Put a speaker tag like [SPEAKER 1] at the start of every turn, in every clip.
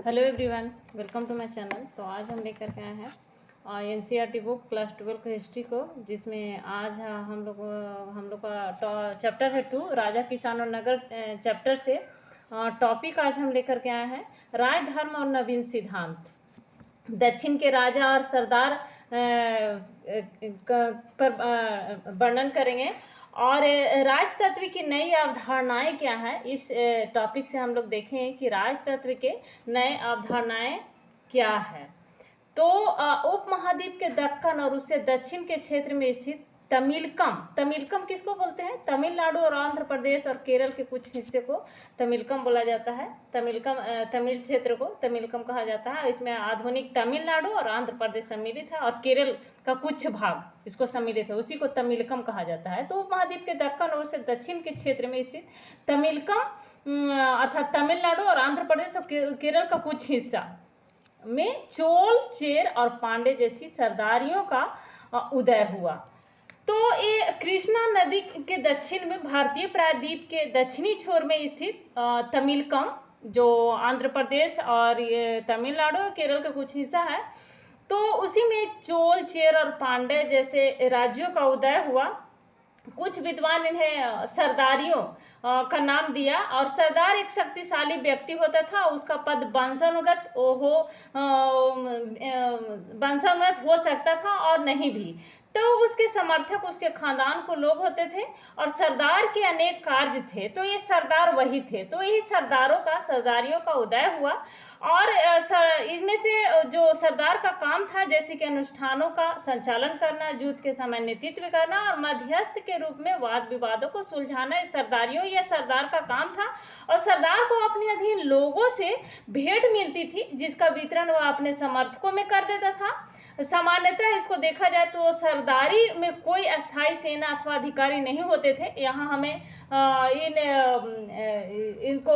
[SPEAKER 1] Hello everyone, welcome to my channel. तो आज हम लेकर के आए हैं एनसीईआरटी बुक क्लास 12 का हिस्ट्री को, जिसमें आज हम लोग का चैप्टर है 2 राजा किसान और नगर चैप्टर से टॉपिक आज हम लेकर के आए हैं राय धर्म और नवीन सिद्धांत। दक्षिण के राजा और सरदार पर वर्णन करेंगे और राजतत्व की नई अवधारणाएं क्या है। इस टॉपिक से हम लोग देखें कि राजतत्व के नए अवधारणाएं क्या है। तो उपमहाद्वीप के दक्कन और उससे दक्षिण के क्षेत्र में स्थित तमिलकम किसको बोलते हैं? तमिलनाडु और आंध्र प्रदेश और केरल के कुछ हिस्से को तमिलकम बोला जाता है। तमिल क्षेत्र को तमिलकम कहा जाता है। इसमें आधुनिक तमिलनाडु और आंध्र प्रदेश सम्मिलित है और केरल का कुछ भाग इसको सम्मिलित है, उसी को तमिलकम कहा जाता है। तो उपमहाद्वीप के दक्कन और उससे दक्षिण के क्षेत्र में स्थित तमिलकम अर्थात तमिलनाडु और आंध्र प्रदेश और केरल का कुछ हिस्सा में चोल, चेर और पांडे जैसी सरदारियों का उदय हुआ। तो ये कृष्णा नदी के दक्षिण में भारतीय प्रायद्वीप के दक्षिणी छोर में स्थित तमिलकम, जो आंध्र प्रदेश और ये तमिलनाडु केरल का कुछ हिस्सा है, तो उसी में चोल, चेर और पांडे जैसे राज्यों का उदय हुआ। कुछ विद्वान इन्हें सरदारियों का नाम दिया। और सरदार एक शक्तिशाली व्यक्ति होता था, उसका पद वंशानुगत हो सकता था और नहीं भी। तो उसके समर्थक उसके खानदान को लोग होते थे और सरदार के अनेक कार्य थे, तो ये सरदार वही थे। तो यही सरदारियों का उदय हुआ। और इनमें से जो सरदार का काम था, जैसे कि अनुष्ठानों का संचालन करना, युद्ध के समय नेतृत्व करना और मध्यस्थ के रूप में वाद विवादों को सुलझाना, इस सरदारियों या सरदार का काम था। और सरदार को अपने अधीन लोगों से भेंट मिलती थी, जिसका वितरण वह अपने समर्थकों में कर देता था। सामान्यतः इसको देखा जाए तो सरदारी में कोई अस्थायी सेना अथवा अधिकारी नहीं होते थे। यहाँ हमें इनको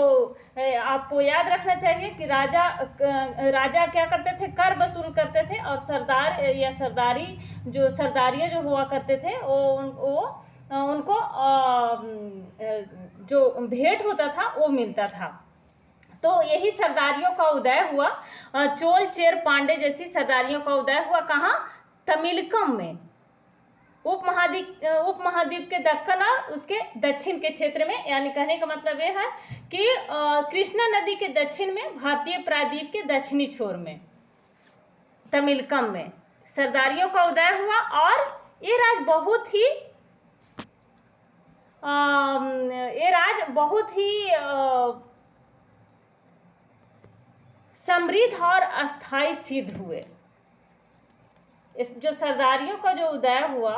[SPEAKER 1] आपको याद रखना चाहिए कि राजा क्या करते थे? कर वसूल करते थे। और सरदार या सरदारियाँ जो हुआ करते थे उनको जो भेंट होता था वो मिलता था। तो यही सरदारियों का उदय हुआ। चोल, चेर, पांडे जैसी सरदारियों का उदय हुआ कहाँ? तमिलकम में, उपमहाद्वीप के दक्कन और उसके दक्षिण के क्षेत्र में। यानी कहने का मतलब यह है कि कृष्णा नदी के दक्षिण में, भारतीय प्रायद्वीप के दक्षिणी छोर में, तमिलकम में सरदारियों का उदय हुआ। और ये राज बहुत ही समृद्ध और अस्थायी सिद्ध हुए। इस जो सरदारियों का जो उदय हुआ,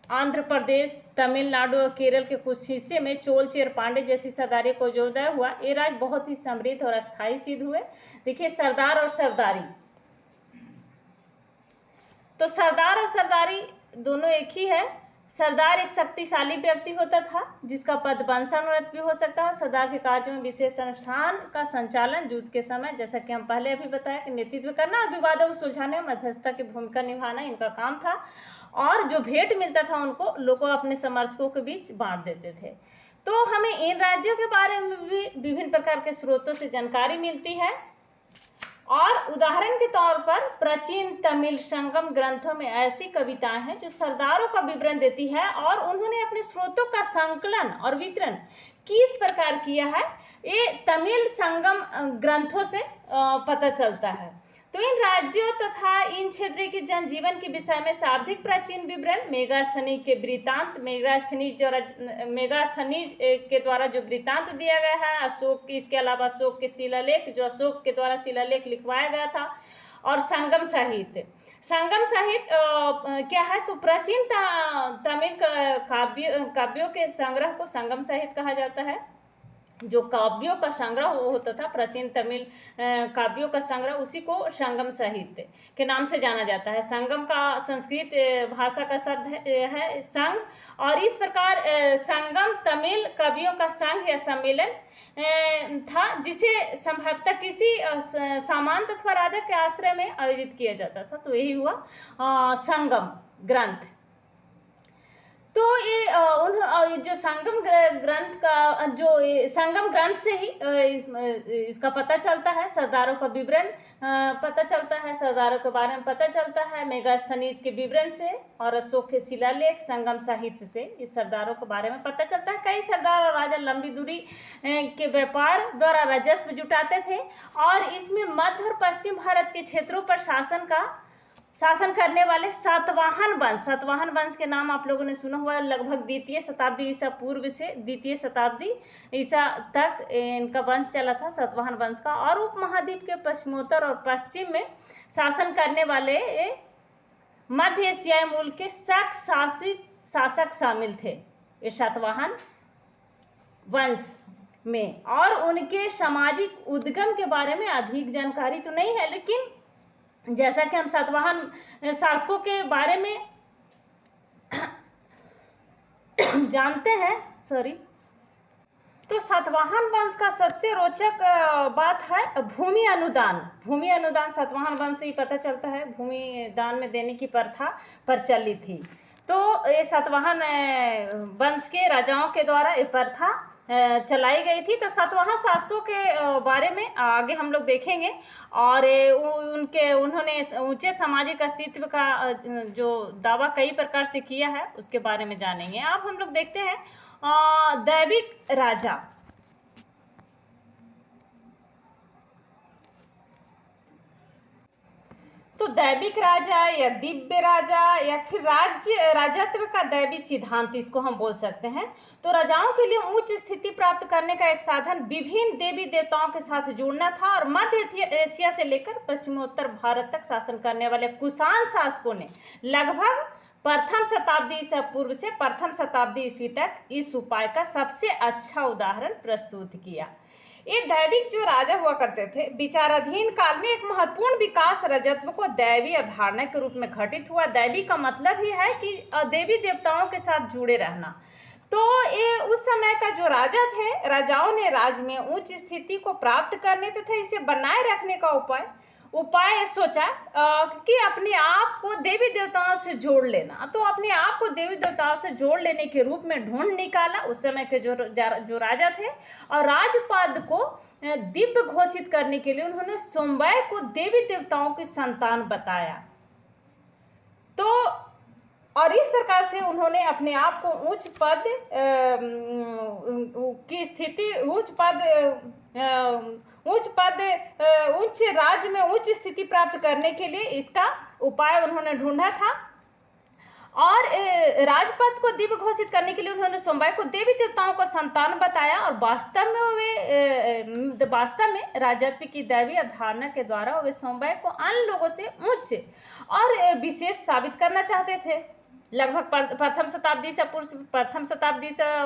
[SPEAKER 1] आंध्र प्रदेश, तमिलनाडु और केरल के कुछ हिस्से में चोल, चेर, पांडे जैसी सरदारियों को जो उदय हुआ, ये राज बहुत ही समृद्ध और अस्थायी सिद्ध हुए। देखिए, सरदार और सरदारी, तो सरदार और सरदारी दोनों एक ही है। सरदार एक शक्तिशाली व्यक्ति होता था, जिसका पद वंशानुगत भी हो सकता है। सरदार के कार्यों में विशेष अनुष्ठान का संचालन, युद्ध के समय, जैसा कि हम पहले अभी बताया, कि नेतृत्व करना और विवादों को सुलझाने में मध्यस्थता की भूमिका निभाना इनका काम था। और जो भेंट मिलता था उनको लोगों अपने समर्थकों के बीच बांट देते थे। तो हमें इन राज्यों के बारे में भी विभिन्न प्रकार के स्रोतों से जानकारी मिलती है। और उदाहरण के तौर पर प्राचीन तमिल संगम ग्रंथों में ऐसी कविताएं हैं जो सरदारों का विवरण देती है, और उन्होंने अपने स्रोतों का संकलन और वितरण किस प्रकार किया है, ये तमिल संगम ग्रंथों से पता चलता है। तो इन राज्यों तथा इन क्षेत्र के जनजीवन के विषय में शाब्दिक प्राचीन विवरण, मेगास्थनीज के वृत्तांत, मेगास्थनीज के द्वारा जो वृत्तांत दिया गया है, अशोक, इसके अलावा अशोक के शिलालेख, जो अशोक के द्वारा शिलालेख लिखवाया गया था, और संगम साहित्य क्या है? तो प्राचीन तमिल काव्यों के संग्रह को संगम साहित्य कहा जाता है। जो काव्यों का संग्रह होता था, प्राचीन तमिल काव्यों का संग्रह, उसी को संगम साहित्य के नाम से जाना जाता है। संगम का संस्कृत भाषा का शब्द है संघ। और इस प्रकार संगम तमिल कवियों का संघ या सम्मेलन था, जिसे संभवतः किसी सामंत अथवा राजा के आश्रय में आयोजित किया जाता था। तो यही हुआ संगम ग्रंथ। तो ये ये जो संगम ग्रंथ का जो संगम ग्रंथ से ही इसका पता चलता है, सरदारों का विवरण पता चलता है, सरदारों के बारे में पता चलता है मेगास्थनीज के विवरण से और अशोक के शिलालेख, संगम साहित्य से इस सरदारों के बारे में पता चलता है। कई सरदार और राजा लंबी दूरी के व्यापार द्वारा राजस्व जुटाते थे और इसमें मध्य और पश्चिम भारत के क्षेत्रों पर शासन करने वाले सातवाहन वंश के नाम आप लोगों ने सुना हुआ, लगभग द्वितीय शताब्दी ईसा पूर्व से द्वितीय शताब्दी ईसा तक इनका वंश चला था, सातवाहन वंश का। और उपमहाद्वीप के पश्चिमोत्तर और पश्चिम में शासन करने वाले मध्य एशियाई मूल के शासक शामिल थे ये सातवाहन वंश में। और उनके सामाजिक उद्गम के बारे में अधिक जानकारी तो नहीं है, लेकिन जैसा कि हम सातवाहन शासकों के बारे में जानते हैं, तो सातवाहन वंश का सबसे रोचक बात है भूमि अनुदान सातवाहन वंश से ही पता चलता है। भूमि दान में देने की प्रथा प्रचलित थी। तो ये सातवाहन वंश के राजाओं के द्वारा ये प्रथा चलाई गई थी। तो सातवाहन शासकों के बारे में आगे हम लोग देखेंगे और उन्होंने ऊंचे सामाजिक अस्तित्व का जो दावा कई प्रकार से किया है उसके बारे में जानेंगे। अब हम लोग देखते हैं दैविक राजा। तो दैविक राजा या दिव्य राजा या फिर राजत्व का दैवी सिद्धांत इसको हम बोल सकते हैं। तो राजाओं के लिए उच्च स्थिति प्राप्त करने का एक साधन विभिन्न देवी देवताओं के साथ जुड़ना था और मध्य एशिया से लेकर पश्चिमोत्तर भारत तक शासन करने वाले कुषाण शासकों ने लगभग प्रथम शताब्दी ईसा पूर्व से प्रथम शताब्दी ईस्वी तक इस उपाय का सबसे अच्छा उदाहरण प्रस्तुत किया। ये दैविक जो राजा हुआ करते थे, विचाराधीन काल में एक महत्वपूर्ण विकास राजत्व को दैवी अवधारणा के रूप में घटित हुआ। दैवी का मतलब ही है कि देवी देवताओं के साथ जुड़े रहना। तो ये उस समय का जो राजा थे, राजाओं ने राज्य में उच्च स्थिति को प्राप्त करने तथा इसे बनाए रखने का उपाय सोचा कि अपने आप को देवी देवताओं से जोड़ लेना। तो अपने आप को देवी देवताओं से जोड़ लेने के रूप में ढूंढ निकाला उस समय के जो राजा थे। और राजपद को दिव्य घोषित करने के लिए उन्होंने सोमवय को देवी देवताओं की संतान बताया। तो और इस प्रकार से उन्होंने अपने आप को उच्च पद की स्थिति उच्च राज्य में उच्च स्थिति प्राप्त करने के लिए इसका उपाय उन्होंने ढूंढा था। और राजपद को दिव्य घोषित करने के लिए उन्होंने सोमवय को देवी देवताओं को संतान बताया और वास्तव में राजत्व की दैवी अवधारणा के द्वारा वे सोमवय को अन्य लोगों से उच्च और विशेष साबित करना चाहते थे। लगभग प्रथम शताब्दी से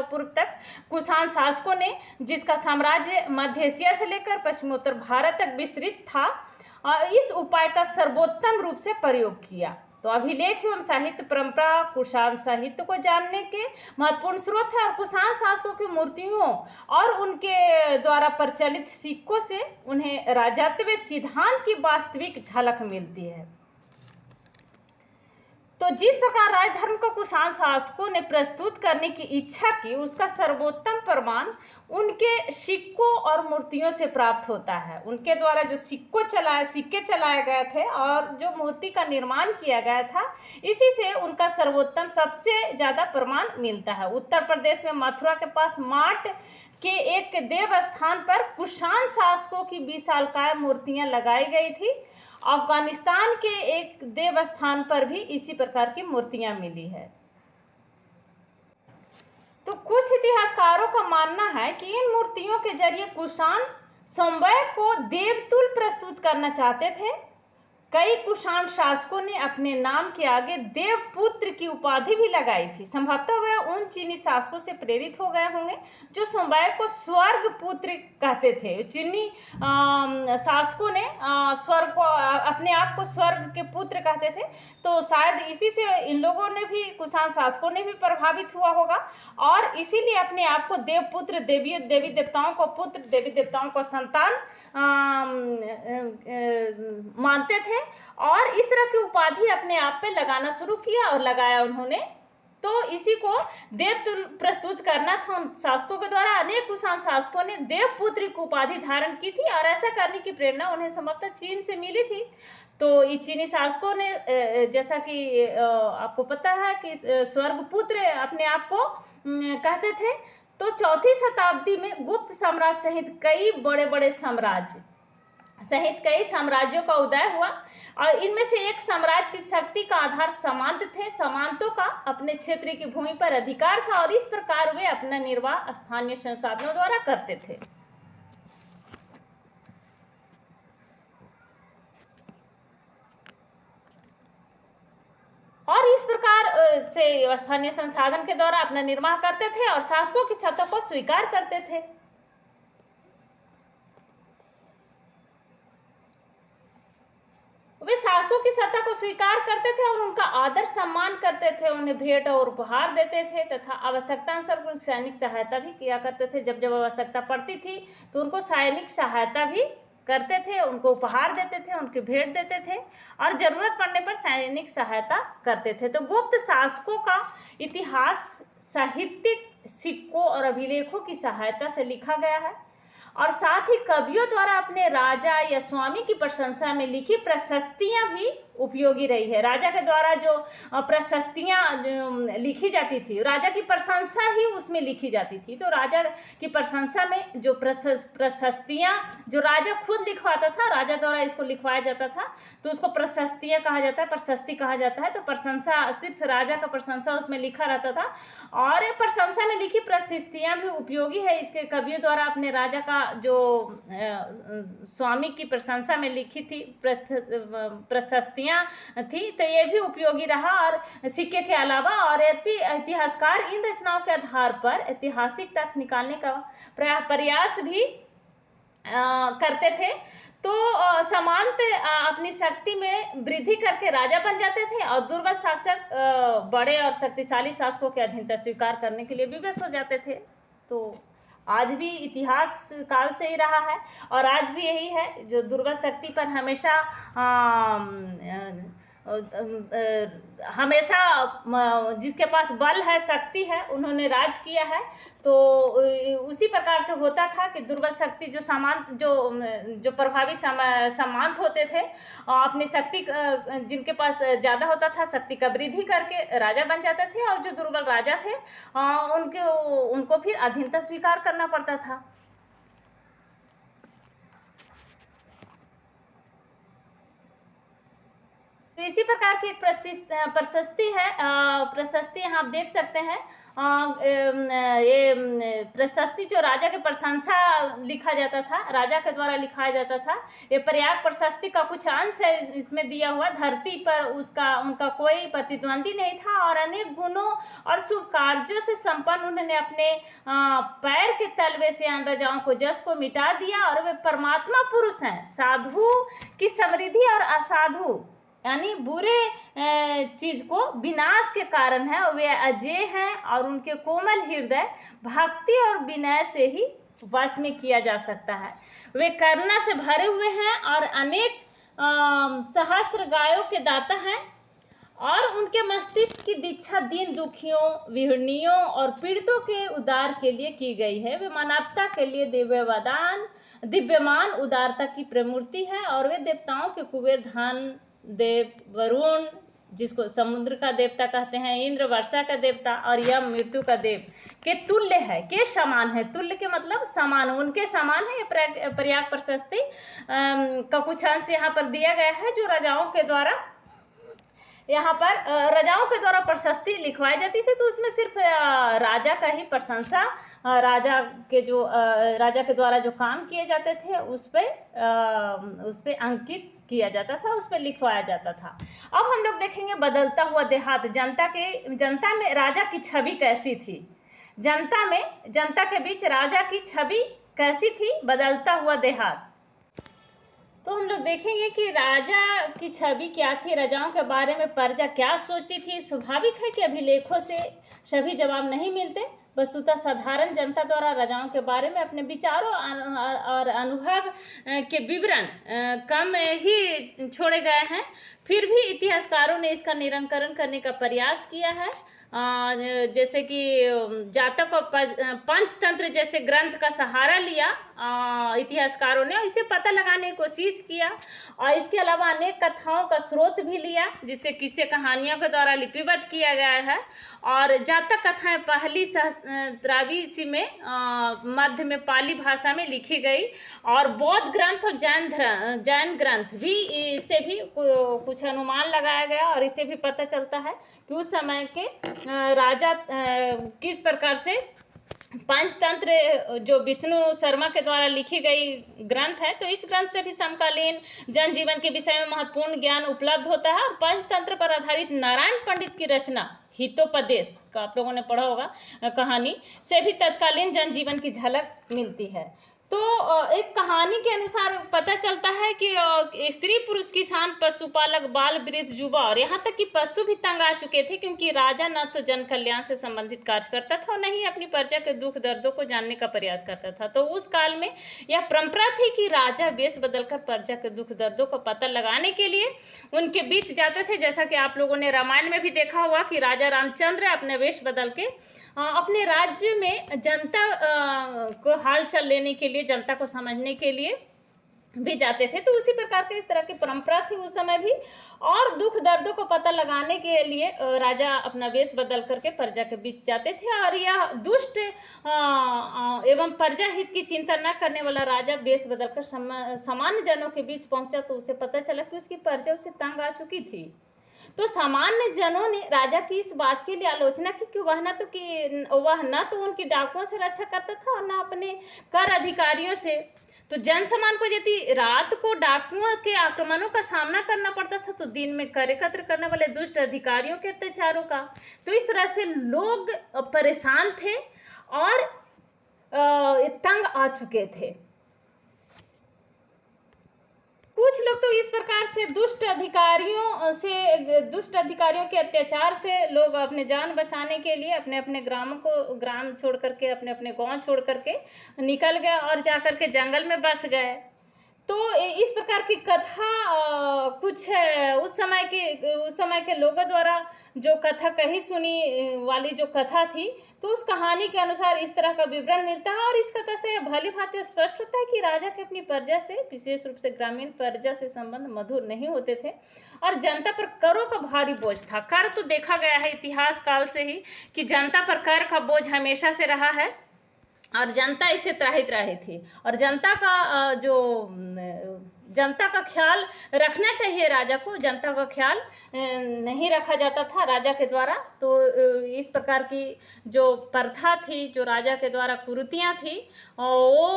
[SPEAKER 1] पूर्व तक कुषाण शासकों ने, जिसका साम्राज्य मध्य एशिया से लेकर पश्चिमोत्तर भारत तक विस्तृत था, इस उपाय का सर्वोत्तम रूप से प्रयोग किया। तो अभिलेख एवं साहित्य परंपरा कुषाण साहित्य को जानने के महत्वपूर्ण स्रोत है और कुषाण शासकों की मूर्तियों और उनके द्वारा प्रचलित सिक्कों से उन्हें राजत्व सिद्धांत की वास्तविक झलक मिलती है। तो जिस प्रकार राजधर्म को कुषाण शासकों ने प्रस्तुत करने की इच्छा की, उसका सर्वोत्तम प्रमाण उनके सिक्कों और मूर्तियों से प्राप्त होता है। उनके द्वारा जो सिक्के चलाए गए थे और जो मूर्ति का निर्माण किया गया था, इसी से उनका सर्वोत्तम सबसे ज़्यादा प्रमाण मिलता है। उत्तर प्रदेश में मथुरा के पास माट के एक देव स्थान पर कुषाण शासकों की विशालकाय मूर्तियां लगाई गई थी। अफगानिस्तान के एक देव स्थान पर भी इसी प्रकार की मूर्तियां मिली है। तो कुछ इतिहासकारों का मानना है कि इन मूर्तियों के जरिए कुषाण सोमवय को देवतुल्य प्रस्तुत करना चाहते थे। कई कुषाण शासकों ने अपने नाम के आगे देवपुत्र की उपाधि भी लगाई थी। संभवतः वे उन चीनी शासकों से प्रेरित हो गए होंगे जो सोमवय को स्वर्ग पुत्र कहते थे। चीनी शासकों ने स्वर्ग को अपने आप को स्वर्ग के पुत्र कहते थे। तो शायद इसी से इन लोगों ने भी, कुषाण शासकों ने भी प्रभावित हुआ होगा और इसीलिए अपने आप को देवपुत्र, देवी देवताओं को पुत्र, देवी देवताओं को संतान मानते थे और इस तरह की उपाधि अपने आप पे लगाना शुरू किया और लगाया उन्होंने। तो इसी को देवतुल्य प्रस्तुत करना था उन शासकों के द्वारा। अनेक कुषाण शासकों ने देवपुत्री की उपाधि धारण की थी और ऐसा करने की प्रेरणा उन्हें संभवतः चीन से मिली थी। तो ये चीनी शासकों ने, जैसा कि आपको पता है कि स्वर्गपुत्र अपने आप को कहते थे। तो चौथी शताब्दी में गुप्त साम्राज्य सहित कई बड़े बड़े साम्राज्यों का उदय हुआ और इनमें से एक साम्राज्य की शक्ति का आधार सामंत थे। सामंतों का अपने क्षेत्र की भूमि पर अधिकार था और इस प्रकार वे अपना निर्वाह स्थानीय संसाधनों द्वारा करते थे। और इस प्रकार से स्थानीय संसाधन के द्वारा अपना निर्वाह करते थे और शासकों की सत्ता को स्वीकार करते थे। वे शासकों की सत्ता को स्वीकार करते थे और उनका आदर सम्मान करते थे, उन्हें भेंट और उपहार देते थे तथा आवश्यकता अनुसार सैनिक सहायता भी किया करते थे। जब जब आवश्यकता पड़ती थी तो उनको सैनिक सहायता भी करते थे, उनको उपहार देते थे, उनके भेंट देते थे और जरूरत पड़ने पर सैनिक सहायता करते थे। तो गुप्त शासकों का इतिहास साहित्यिक सिक्कों और अभिलेखों की सहायता से लिखा गया है और साथ ही कवियों द्वारा अपने राजा या स्वामी की प्रशंसा में लिखी प्रशस्तियां भी उपयोगी रही है। राजा के द्वारा जो प्रशस्तियां लिखी जाती थी, राजा की प्रशंसा ही उसमें लिखी जाती थी। तो राजा की प्रशंसा में जो प्रशस्तियां जो राजा खुद लिखवाता था, राजा द्वारा इसको लिखवाया जाता था, तो उसको प्रशस्तियां कहा जाता है, प्रशस्ति कहा जाता है। तो प्रशंसा, सिर्फ राजा का प्रशंसा उसमें लिखा रहता था और प्रशंसा में लिखी प्रशस्तियां भी उपयोगी है। इसके कवियों द्वारा अपने राजा का जो स्वामी की प्रशंसा में लिखी थी प्रशस्तियां थी, तो ये भी उपयोगी रहा। और सिक्के के अलावा और इतिहासकार इन रचनाओं के आधार पर ऐतिहासिक तथ्य निकालने का प्रयास भी करते थे। तो सामंत अपनी शक्ति में वृद्धि करके राजा बन जाते थे और दुर्बल शासक बड़े और शक्तिशाली शासकों की अधीनता स्वीकार करने के लिए विवश हो जाते थे। तो आज भी इतिहास काल से ही रहा है और आज भी यही है, जो दुर्बल शक्ति पर हमेशा जिसके पास बल है, शक्ति है, उन्होंने राज किया है। तो उसी प्रकार से होता था कि दुर्बल शक्ति जो प्रभावी सामंत होते थे, अपनी शक्ति जिनके पास ज़्यादा होता था, शक्ति का वृद्धि करके राजा बन जाते थे और जो दुर्बल राजा थे उनको फिर अधीनता स्वीकार करना पड़ता था। तो इसी प्रकार की एक प्रशस्ति है, प्रशस्ति यहाँ आप देख सकते हैं। ये प्रशस्ति जो राजा की प्रशंसा लिखा जाता था, राजा के द्वारा लिखाया जाता था, ये प्रयाग प्रशस्ति का कुछ अंश है इसमें दिया हुआ। धरती पर उनका कोई प्रतिद्वंदी नहीं था और अनेक गुणों और शुभ कार्यों से संपन्न उन्होंने अपने पैर के तलवे से अन्य राजाओं को जस को मिटा दिया और वे परमात्मा पुरुष हैं। साधु की समृद्धि और असाधु यानी बुरे चीज को विनाश के कारण है, वे अजय हैं और उनके कोमल हृदय भक्ति और विनय से ही वश में किया जा सकता है। वे करुणा से भरे हुए हैं और अनेक सहस्त्र गायों के दाता हैं और उनके मस्तिष्क की दीक्षा दीन दुखियों, विहरणियों और पीड़ितों के उद्धार के लिए की गई है। वे मानवता के लिए दिव्यमान उदारता की प्रमूर्ति है और वे देवताओं के कुबेर, धन देव, वरुण जिसको समुद्र का देवता कहते हैं, इंद्र वर्षा का देवता और यम मृत्यु का देव के तुल्य है, के समान है। तुल्य के मतलब समान, उनके समान है। ये प्रयाग प्रशस्ति का कुछ अंश यहाँ पर दिया गया है, जो राजाओं के द्वारा यहाँ पर प्रशस्ति लिखवाई जाती थी। तो उसमें सिर्फ राजा का ही प्रशंसा, राजा के द्वारा जो काम किए जाते थे उस पे अंकित किया जाता था, उस पर लिखवाया जाता था। अब हम लोग देखेंगे बदलता हुआ देहात। जनता में राजा की छवि कैसी थी? जनता के बीच राजा की छवि कैसी थी? बदलता हुआ देहात। तो हम लोग देखेंगे कि राजा की छवि क्या थी, राजाओं के बारे में प्रजा क्या सोचती थी। स्वाभाविक है कि अभिलेखों से सभी जवाब नहीं मिलते, वस्तुतः साधारण जनता द्वारा राजाओं के बारे में अपने विचारों और अनुभव के विवरण कम ही छोड़े गए हैं। फिर भी इतिहासकारों ने इसका निराकरण करने का प्रयास किया है। जैसे कि जातक और पंचतंत्र जैसे ग्रंथ का सहारा लिया इतिहासकारों ने, इसे पता लगाने की कोशिश किया। और इसके अलावा अनेक कथाओं का स्रोत भी लिया, जिसे किस्से कहानियों के द्वारा लिपिबद्ध किया गया है। और जातक कथाएं पहली सहस्त्राब्दी ईस्वी में मध्य में पाली भाषा में लिखी गई। और बौद्ध ग्रंथ और जैन ग्रंथ भी, इससे भी कुछ अनुमान लगाया गया। और इसे भी पता चलता है कि उस समय के राजा किस प्रकार से पंचतंत्र, जो विष्णु शर्मा के द्वारा लिखी गई ग्रंथ है, तो इस ग्रंथ से भी समकालीन जनजीवन के विषय में महत्वपूर्ण ज्ञान उपलब्ध होता है। और पंचतंत्र पर आधारित नारायण पंडित की रचना हितोपदेश का आप लोगों ने पढ़ा होगा कहानी, से भी तत्कालीन जनजीवन की झलक मिलती है। तो एक कहानी के अनुसार पता चलता है कि स्त्री पुरुष किसान पशुपालक बाल वृद्ध युवा और यहाँ तक कि पशु भी तंग आ चुके थे, क्योंकि राजा न तो जन कल्याण से संबंधित कार्य करता था और न ही अपनी प्रजा के दुख दर्दों को जानने का प्रयास करता था। तो उस काल में यह परंपरा थी कि राजा वेश बदलकर प्रजा के दुख दर्दों का पता लगाने के लिए उनके बीच जाते थे। जैसा कि आप लोगों ने रामायण में भी देखा होगा कि राजा रामचंद्र अपने वेश बदल के अपने राज्य में जनता को हालचाल लेने के लिए, जनता को समझने के लिए भी जाते थे। तो उसी प्रकार की इस तरह की परंपरा थी उस समय भी। और दुख दर्दों को पता लगाने के लिए राजा अपना वेश बदल करके प्रजा के बीच जाते थे। और यह दुष्ट एवं प्रजा हित की चिंता न करने वाला राजा वेश बदलकर सामान्य जनों के बीच पहुंचा, तो उसे पता चला कि उसकी प्रजा उसे तंग आ चुकी थी। तो सामान्य जनों ने राजा की इस बात के लिए आलोचना की कि वह न तो उनकी डाकुओं से रक्षा करता था और न अपने कर अधिकारियों से। तो जन समान को यदि रात को डाकुओं के आक्रमणों का सामना करना पड़ता था, तो दिन में कर एकत्र करने वाले दुष्ट अधिकारियों के अत्याचारों का। तो इस तरह से लोग परेशान थे और तंग आ चुके थे। कुछ लोग तो इस प्रकार से दुष्ट अधिकारियों के अत्याचार से लोग अपने जान बचाने के लिए अपने अपने ग्राम छोड़ करके, अपने अपने गांव छोड़ करके निकल गए और जाकर के जंगल में बस गए। तो इस प्रकार की कथा कुछ उस समय के लोगों द्वारा जो कथा कही सुनी वाली जो कथा थी, तो उस कहानी के अनुसार इस तरह का विवरण मिलता है। और इस कथा से भली भांति स्पष्ट होता है कि राजा के अपनी प्रजा से, विशेष रूप से ग्रामीण प्रजा से संबंध मधुर नहीं होते थे और जनता पर करों का भारी बोझ था। कर तो देखा गया है इतिहास काल से ही कि जनता पर कर का बोझ हमेशा से रहा है और जनता इससे त्राहित रही थी। और जनता का ख्याल रखना चाहिए राजा को, जनता का ख्याल नहीं रखा जाता था राजा के द्वारा। तो इस प्रकार की जो प्रथा थी, जो राजा के द्वारा कुरीतियाँ थी, वो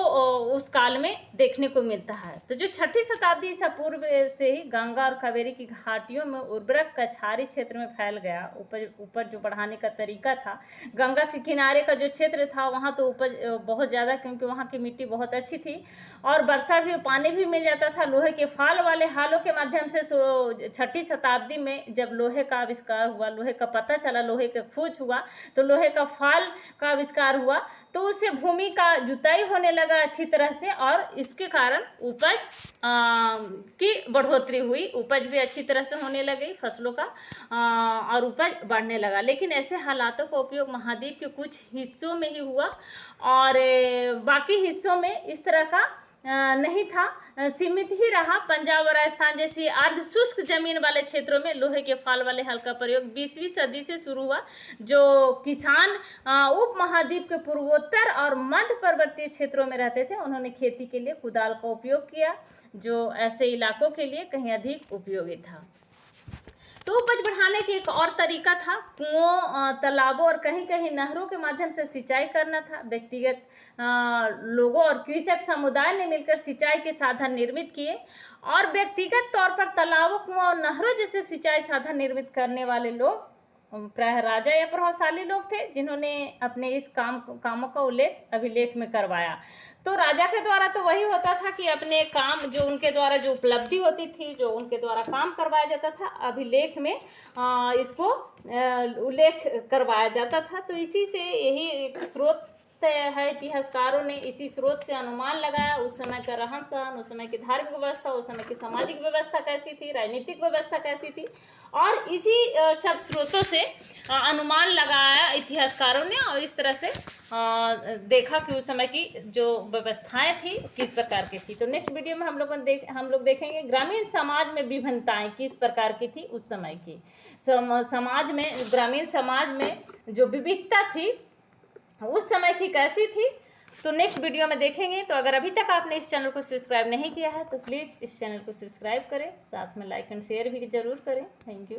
[SPEAKER 1] उस काल में देखने को मिलता है। तो जो 6ठी शताब्दी ईसा पूर्व से ही गंगा और कावेरी की घाटियों में उर्वरक कछारी क्षेत्र में फैल गया। उपज जो बढ़ाने का तरीका था, गंगा के किनारे का जो क्षेत्र था वहाँ तो उपज बहुत ज़्यादा, क्योंकि वहाँ की मिट्टी बहुत अच्छी थी और वर्षा भी, पानी भी मिल जाता था। लोहे के फाल वाले हालों के माध्यम से 6ठी शताब्दी में जब लोहे का आविष्कार हुआ, लोहे का पता चला, लोहे का खोज हुआ, तो लोहे का फाल का आविष्कार हुआ, तो उससे भूमि का जुताई होने लगा अच्छी तरह से और इसके कारण उपज की बढ़ोतरी हुई। उपज भी अच्छी तरह से होने लगी फसलों का और उपज बढ़ने लगा। लेकिन ऐसे हालातों का उपयोग महाद्वीप के कुछ हिस्सों में ही हुआ और बाकी हिस्सों में इस तरह का नहीं था, सीमित ही रहा। पंजाब और राजस्थान जैसी अर्ध शुष्क जमीन वाले क्षेत्रों में लोहे के फाल वाले हल का प्रयोग 20वीं सदी से शुरू हुआ। जो किसान उप महाद्वीप के पूर्वोत्तर और मध्य पर्वतीय क्षेत्रों में रहते थे, उन्होंने खेती के लिए कुदाल का उपयोग किया, जो ऐसे इलाकों के लिए कहीं अधिक उपयोगी था। तो उपज बढ़ाने के एक और तरीका था कुओं, तालाबों और कहीं कहीं नहरों के माध्यम से सिंचाई करना था। व्यक्तिगत लोगों और कृषक समुदाय ने मिलकर सिंचाई के साधन निर्मित किए और व्यक्तिगत तौर पर तालाबों, कुओं और नहरों जैसे सिंचाई साधन निर्मित करने वाले लोग प्राय राजा या प्रभावशाली लोग थे जिन्होंने अपने इस कामों का उल्लेख अभिलेख में करवाया। तो राजा के द्वारा तो वही होता था कि अपने काम जो उनके द्वारा जो उपलब्धि होती थी, जो उनके द्वारा काम करवाया जाता था, अभिलेख में इसको उल्लेख करवाया जाता था। तो इसी से यही एक स्रोत है, इतिहासकारों ने इसी स्रोत से अनुमान लगाया उस समय का रहन सहन, उस समय की धार्मिक व्यवस्था, उस समय की सामाजिक व्यवस्था कैसी थी, राजनीतिक व्यवस्था कैसी थी, और इसी सब स्रोतों से अनुमान लगाया इतिहासकारों ने और इस तरह से देखा कि उस समय की जो व्यवस्थाएं थी किस प्रकार की थी। तो नेक्स्ट वीडियो में हम लोग देखेंगे ग्रामीण समाज में विभिन्नताएं किस प्रकार की थी उस समय की। समाज में, ग्रामीण समाज में जो विविधता थी उस समय की कैसी थी, तो नेक्स्ट वीडियो में देखेंगे। तो अगर अभी तक आपने इस चैनल को सब्सक्राइब नहीं किया है तो प्लीज़ इस चैनल को सब्सक्राइब करें, साथ में लाइक एंड शेयर भी ज़रूर करें। Thank you.